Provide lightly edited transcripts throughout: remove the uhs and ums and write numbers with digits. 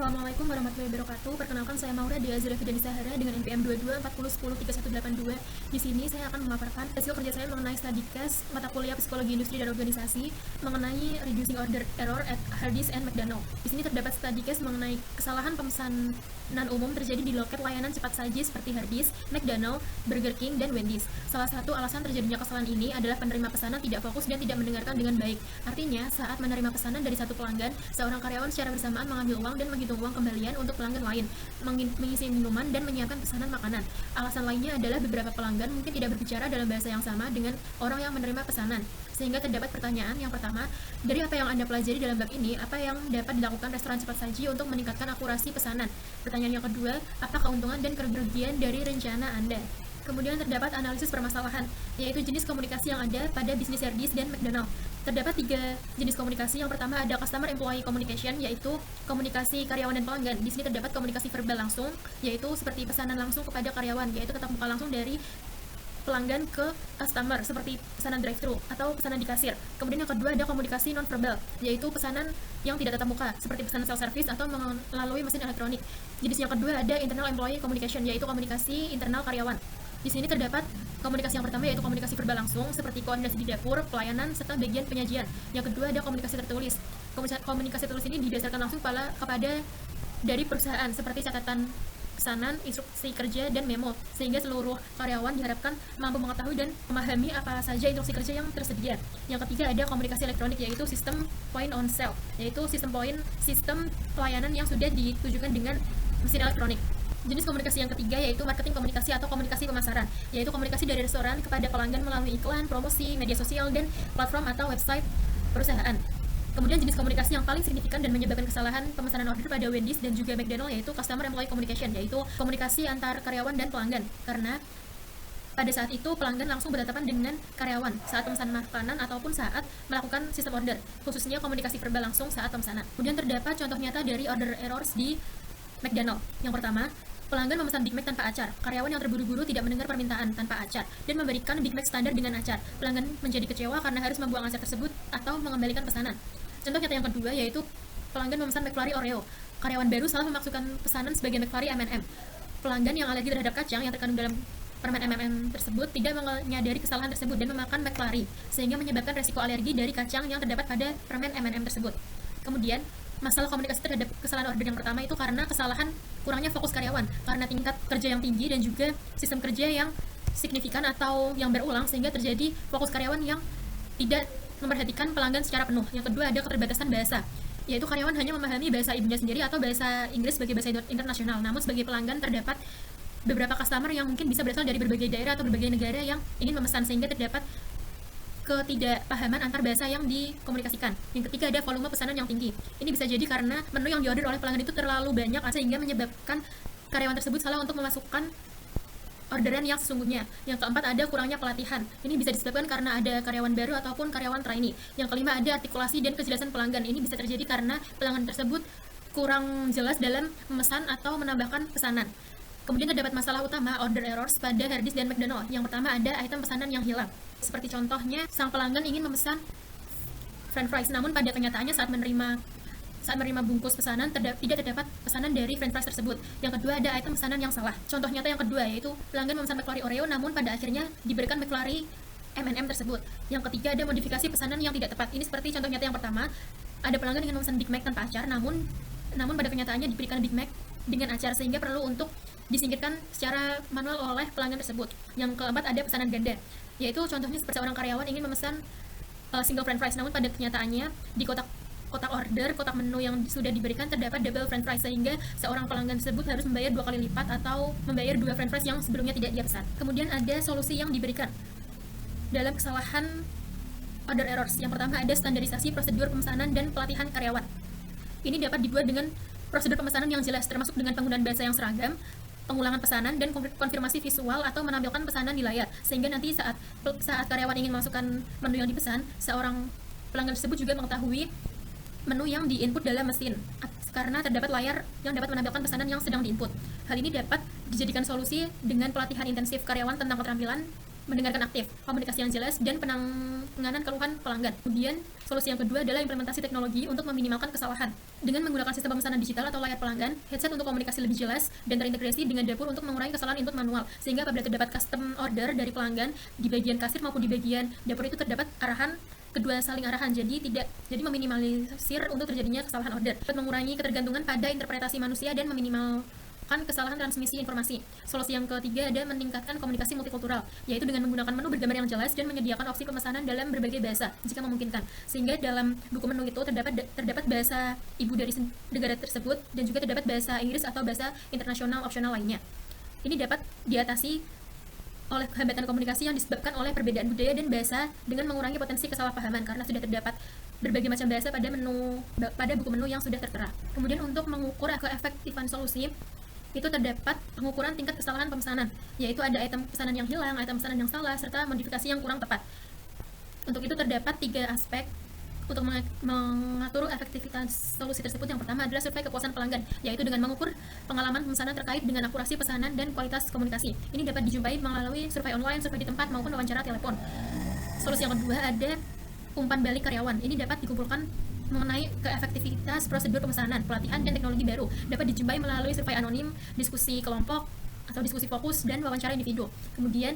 Assalamualaikum warahmatullahi wabarakatuh. Perkenalkan, saya Maura di Azura Fidani Sahara dengan NPM 2240103182. Di sini saya akan memaparkan hasil kerja saya mengenai study case mata kuliah Psikologi Industri dan Organisasi mengenai Reducing Order Error at Hardee's and McDonald. Di sini terdapat study case mengenai kesalahan pemesanan umum terjadi di loket layanan cepat saji seperti Hardee's, McDonald, Burger King, dan Wendy's. Salah satu alasan terjadinya kesalahan ini adalah penerima pesanan tidak fokus dan tidak mendengarkan dengan baik. Artinya, saat menerima pesanan dari satu pelanggan, seorang karyawan secara bersamaan mengambil uang dan menghitung uang kembalian untuk pelanggan lain, mengisi minuman, dan menyiapkan pesanan makanan. Alasan lainnya adalah beberapa pelanggan mungkin tidak berbicara dalam bahasa yang sama dengan orang yang menerima pesanan. Sehingga terdapat pertanyaan yang pertama, dari apa yang Anda pelajari dalam bab ini, apa yang dapat dilakukan restoran cepat saji untuk meningkatkan akurasi pesanan? Pertanyaan yang kedua, apa keuntungan dan kerugian dari rencana Anda? Kemudian terdapat analisis permasalahan, yaitu jenis komunikasi yang ada pada bisnis Hardee's dan McDonald. Terdapat 3 jenis komunikasi. Yang pertama ada customer employee communication, yaitu komunikasi karyawan dan pelanggan. Di sini terdapat komunikasi verbal langsung, yaitu seperti pesanan langsung kepada karyawan, yaitu tatap muka langsung dari pelanggan ke customer, seperti pesanan drive-thru atau pesanan di kasir. Kemudian yang kedua ada komunikasi non-verbal, yaitu pesanan yang tidak tatap muka, seperti pesanan self-service atau melalui mesin elektronik. Jenis yang kedua ada internal employee communication, yaitu komunikasi internal karyawan. Di sini terdapat komunikasi yang pertama yaitu komunikasi verbal langsung seperti koordinasi di dapur, pelayanan, serta bagian penyajian. Yang kedua ada komunikasi tertulis. Komunikasi tertulis ini didasarkan langsung kepada dari perusahaan seperti catatan pesanan, instruksi kerja, dan memo, sehingga seluruh karyawan diharapkan mampu mengetahui dan memahami apa saja instruksi kerja yang tersedia. Yang ketiga ada komunikasi elektronik, yaitu sistem point on sale, yaitu sistem pelayanan yang sudah ditujukan dengan mesin elektronik. Jenis komunikasi yang ketiga yaitu marketing komunikasi atau komunikasi pemasaran, yaitu komunikasi dari restoran kepada pelanggan melalui iklan, promosi, media sosial, dan platform atau website perusahaan. Kemudian jenis komunikasi yang paling signifikan dan menyebabkan kesalahan pemesanan order pada Wendy's dan juga McDonald yaitu customer employee communication, yaitu komunikasi antar karyawan dan pelanggan, karena pada saat itu pelanggan langsung berhadapan dengan karyawan saat pemesanan makanan ataupun saat melakukan sistem order, khususnya komunikasi verbal langsung saat pemesanan. Kemudian terdapat contoh nyata dari order errors di McDonald. Yang pertama, pelanggan memesan Big Mac tanpa acar. Karyawan yang terburu-buru tidak mendengar permintaan tanpa acar dan memberikan Big Mac standar dengan acar. Pelanggan menjadi kecewa karena harus membuang acar tersebut atau mengembalikan pesanan. Contoh nyata yang kedua yaitu pelanggan memesan McFlurry Oreo. Karyawan baru salah memasukkan pesanan sebagai McFlurry M&M. Pelanggan yang alergi terhadap kacang yang terkandung dalam permen M&M tersebut tidak menyadari kesalahan tersebut dan memakan McFlurry, sehingga menyebabkan resiko alergi dari kacang yang terdapat pada permen M&M tersebut. Kemudian, masalah komunikasi terhadap kesalahan order yang pertama itu karena kesalahan kurangnya fokus karyawan, karena tingkat kerja yang tinggi dan juga sistem kerja yang signifikan atau yang berulang, sehingga terjadi fokus karyawan yang tidak memperhatikan pelanggan secara penuh. Yang kedua ada keterbatasan bahasa, yaitu karyawan hanya memahami bahasa ibunya sendiri atau bahasa Inggris sebagai bahasa internasional. Namun sebagai pelanggan terdapat beberapa customer yang mungkin bisa berasal dari berbagai daerah atau berbagai negara yang ingin memesan, sehingga terdapat ketidakpahaman antar bahasa yang dikomunikasikan. Yang ketiga ada volume pesanan yang tinggi. Ini bisa jadi karena menu yang diorder oleh pelanggan itu terlalu banyak sehingga menyebabkan karyawan tersebut salah untuk memasukkan orderan yang sesungguhnya. Yang keempat ada kurangnya pelatihan. Ini bisa disebabkan karena ada karyawan baru ataupun karyawan trainee. Yang kelima ada artikulasi dan kejelasan pelanggan. Ini bisa terjadi karena pelanggan tersebut kurang jelas dalam memesan atau menambahkan pesanan. Kemudian terdapat masalah utama order errors pada Hardee's dan McDonald. Yang pertama ada item pesanan yang hilang. Seperti contohnya, sang pelanggan ingin memesan french fries, namun pada kenyataannya saat menerima bungkus pesanan tidak terdapat pesanan dari french fries tersebut. Yang kedua ada item pesanan yang salah. Contoh nyata yang kedua yaitu pelanggan memesan McFlurry Oreo, namun pada akhirnya diberikan McFlurry M&M tersebut. Yang ketiga ada modifikasi pesanan yang tidak tepat. Ini seperti contoh nyata yang pertama, ada pelanggan ingin memesan Big Mac tanpa acar, namun pada kenyataannya diberikan Big Mac dengan acar, sehingga perlu untuk disingkirkan secara manual oleh pelanggan tersebut. Yang keempat ada pesanan ganda, yaitu contohnya seperti seorang karyawan ingin memesan single french fries, namun pada kenyataannya di kotak menu yang sudah diberikan terdapat double french fries, sehingga seorang pelanggan tersebut harus membayar 2 kali lipat atau membayar 2 french fries yang sebelumnya tidak dia pesan. Kemudian ada solusi yang diberikan dalam kesalahan order errors. Yang pertama ada standarisasi prosedur pemesanan dan pelatihan karyawan. Ini dapat dibuat dengan prosedur pemesanan yang jelas, termasuk dengan penggunaan bahasa yang seragam, pengulangan pesanan, dan konfirmasi visual atau menampilkan pesanan di layar, sehingga nanti saat karyawan ingin masukkan menu yang dipesan, seorang pelanggan tersebut juga mengetahui menu yang diinput dalam mesin, karena terdapat layar yang dapat menampilkan pesanan yang sedang diinput. Hal ini dapat dijadikan solusi dengan pelatihan intensif karyawan tentang keterampilan mendengarkan aktif, komunikasi yang jelas, dan penanganan keluhan pelanggan. Kemudian, solusi yang kedua adalah implementasi teknologi untuk meminimalkan kesalahan. Dengan menggunakan sistem pemesanan digital atau layar pelanggan, headset untuk komunikasi lebih jelas, dan terintegrasi dengan dapur untuk mengurangi kesalahan input manual. Sehingga apabila terdapat custom order dari pelanggan, di bagian kasir maupun di bagian dapur itu terdapat arahan kedua saling arahan, jadi meminimalisir untuk terjadinya kesalahan order, dapat mengurangi ketergantungan pada interpretasi manusia dan meminimalkan kesalahan transmisi informasi. Solusi yang ketiga ada meningkatkan komunikasi multikultural, yaitu dengan menggunakan menu bergambar yang jelas dan menyediakan opsi pemesanan dalam berbagai bahasa jika memungkinkan, sehingga dalam buku menu itu terdapat bahasa ibu dari negara tersebut dan juga terdapat bahasa Inggris atau bahasa internasional opsional lainnya. Ini dapat diatasi oleh hambatan komunikasi yang disebabkan oleh perbedaan budaya dan bahasa dengan mengurangi potensi kesalahpahaman karena sudah terdapat berbagai macam bahasa pada buku menu yang sudah tertera. Kemudian untuk mengukur keefektifan solusi itu terdapat pengukuran tingkat kesalahan pemesanan, yaitu ada item pesanan yang hilang, item pesanan yang salah, serta modifikasi yang kurang tepat. Untuk itu terdapat 3 aspek untuk mengatur efektivitas solusi tersebut. Yang pertama adalah survei kepuasan pelanggan, yaitu dengan mengukur pengalaman pemesanan terkait dengan akurasi pesanan dan kualitas komunikasi. Ini dapat dijumpai melalui survei online, survei di tempat, maupun wawancara telepon. Solusi yang kedua ada umpan balik karyawan. Ini dapat dikumpulkan mengenai keefektivitas prosedur pemesanan, pelatihan, dan teknologi baru. Dapat dijumpai melalui survei anonim, diskusi kelompok, atau diskusi fokus, dan wawancara individu. Kemudian,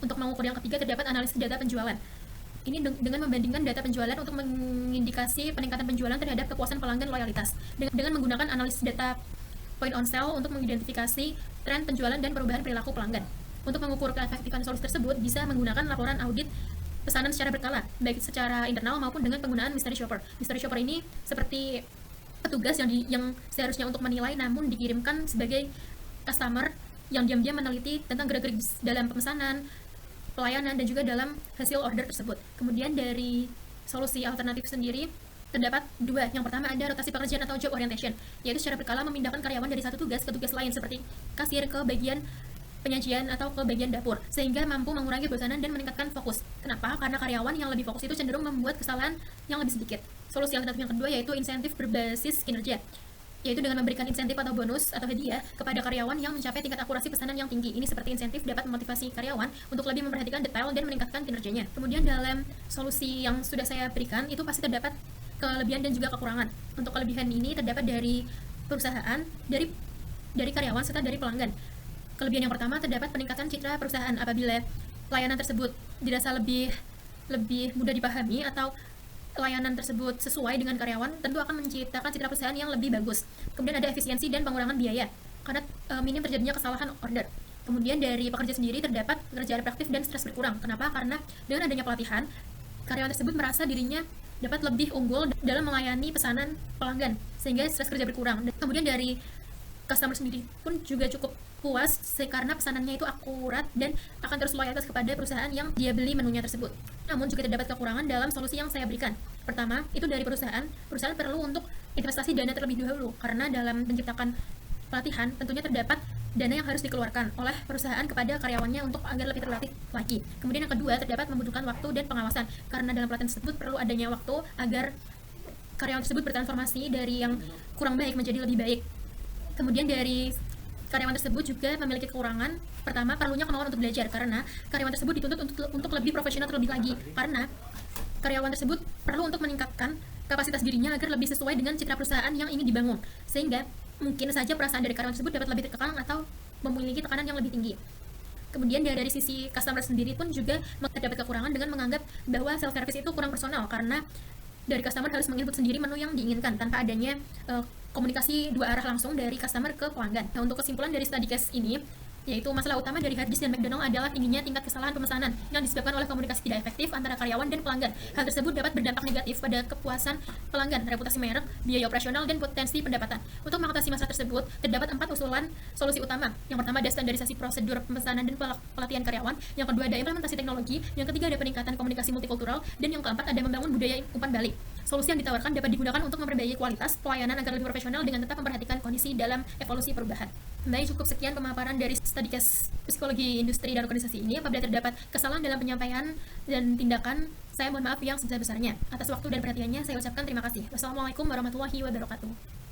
untuk mengukur yang ketiga terdapat analisis data penjualan. Ini dengan membandingkan data penjualan untuk mengindikasi peningkatan penjualan terhadap kepuasan pelanggan loyalitas. Dengan menggunakan analisis data point on sale untuk mengidentifikasi tren penjualan dan perubahan perilaku pelanggan. Untuk mengukur keefektifan solusi tersebut bisa menggunakan laporan audit pesanan secara berkala, baik secara internal maupun dengan penggunaan mystery shopper. Mystery shopper ini seperti petugas yang seharusnya untuk menilai namun dikirimkan sebagai customer yang diam-diam meneliti tentang gerak-gerik dalam pemesanan, pelayanan, dan juga dalam hasil order tersebut. Kemudian dari solusi alternatif sendiri terdapat 2. Yang pertama ada rotasi pekerjaan atau job orientation, yaitu secara berkala memindahkan karyawan dari satu tugas ke tugas lain seperti kasir ke bagian penyajian atau ke bagian dapur, sehingga mampu mengurangi kebosanan dan meningkatkan fokus. Kenapa? Karena karyawan yang lebih fokus itu cenderung membuat kesalahan yang lebih sedikit. Solusi alternatif yang kedua yaitu insentif berbasis kinerja, yaitu dengan memberikan insentif atau bonus atau hadiah kepada karyawan yang mencapai tingkat akurasi pesanan yang tinggi. Ini seperti insentif dapat memotivasi karyawan untuk lebih memperhatikan detail dan meningkatkan kinerjanya. Kemudian dalam solusi yang sudah saya berikan itu pasti terdapat kelebihan dan juga kekurangan. Untuk kelebihan ini terdapat dari perusahaan, dari karyawan serta dari pelanggan. Kelebihan yang pertama terdapat peningkatan citra perusahaan apabila layanan tersebut dirasa lebih mudah dipahami atau layanan tersebut sesuai dengan karyawan, tentu akan menciptakan citra perusahaan yang lebih bagus. Kemudian ada efisiensi dan pengurangan biaya karena minim terjadinya kesalahan order. Kemudian dari pekerja sendiri terdapat pekerjaan praktif dan stres berkurang. Kenapa? Karena dengan adanya pelatihan, karyawan tersebut merasa dirinya dapat lebih unggul dalam melayani pesanan pelanggan sehingga stres kerja berkurang. Dan kemudian dari customer sendiri pun juga cukup puas karena pesanannya itu akurat dan akan terus loyalitas kepada perusahaan yang dia beli menunya tersebut. Namun juga terdapat kekurangan dalam solusi yang saya berikan. Pertama, itu dari perusahaan perlu untuk investasi dana terlebih dahulu karena dalam menciptakan pelatihan tentunya terdapat dana yang harus dikeluarkan oleh perusahaan kepada karyawannya untuk agar lebih terlatih lagi. Kemudian yang kedua, terdapat membutuhkan waktu dan pengawasan karena dalam pelatihan tersebut perlu adanya waktu agar karyawan tersebut bertransformasi dari yang kurang baik menjadi lebih baik. Kemudian dari karyawan tersebut juga memiliki kekurangan. Pertama, perlunya kemauan untuk belajar karena karyawan tersebut dituntut untuk lebih profesional terlebih lagi karena karyawan tersebut perlu untuk meningkatkan kapasitas dirinya agar lebih sesuai dengan citra perusahaan yang ingin dibangun, sehingga mungkin saja perasaan dari karyawan tersebut dapat lebih terkekang atau memiliki tekanan yang lebih tinggi. Kemudian dari sisi customer sendiri pun juga terdapat kekurangan dengan menganggap bahwa self service itu kurang personal karena dari customer harus menginput sendiri menu yang diinginkan tanpa adanya komunikasi dua arah langsung dari customer ke pelanggan. Nah, untuk kesimpulan dari study case ini, yaitu masalah utama dari Harddisk dan McDonald adalah tingginya tingkat kesalahan pemesanan yang disebabkan oleh komunikasi tidak efektif antara karyawan dan pelanggan. Hal tersebut dapat berdampak negatif pada kepuasan pelanggan, reputasi merek, biaya operasional, dan potensi pendapatan. Untuk mengatasi masalah tersebut, terdapat 4 usulan solusi utama. Yang pertama ada standarisasi prosedur pemesanan dan pelatihan karyawan. Yang kedua ada implementasi teknologi. Yang ketiga ada peningkatan komunikasi multikultural. Dan yang keempat ada membangun budaya umpan balik. Solusi yang ditawarkan dapat digunakan untuk memperbaiki kualitas pelayanan agar lebih profesional dengan tetap memperhatikan kondisi dalam evolusi perubahan. Baik, cukup sekian pemaparan dari study case psikologi industri dan organisasi ini. Apabila terdapat kesalahan dalam penyampaian dan tindakan, saya mohon maaf yang sebesar-besarnya. Atas waktu dan perhatiannya, saya ucapkan terima kasih. Wassalamualaikum warahmatullahi wabarakatuh.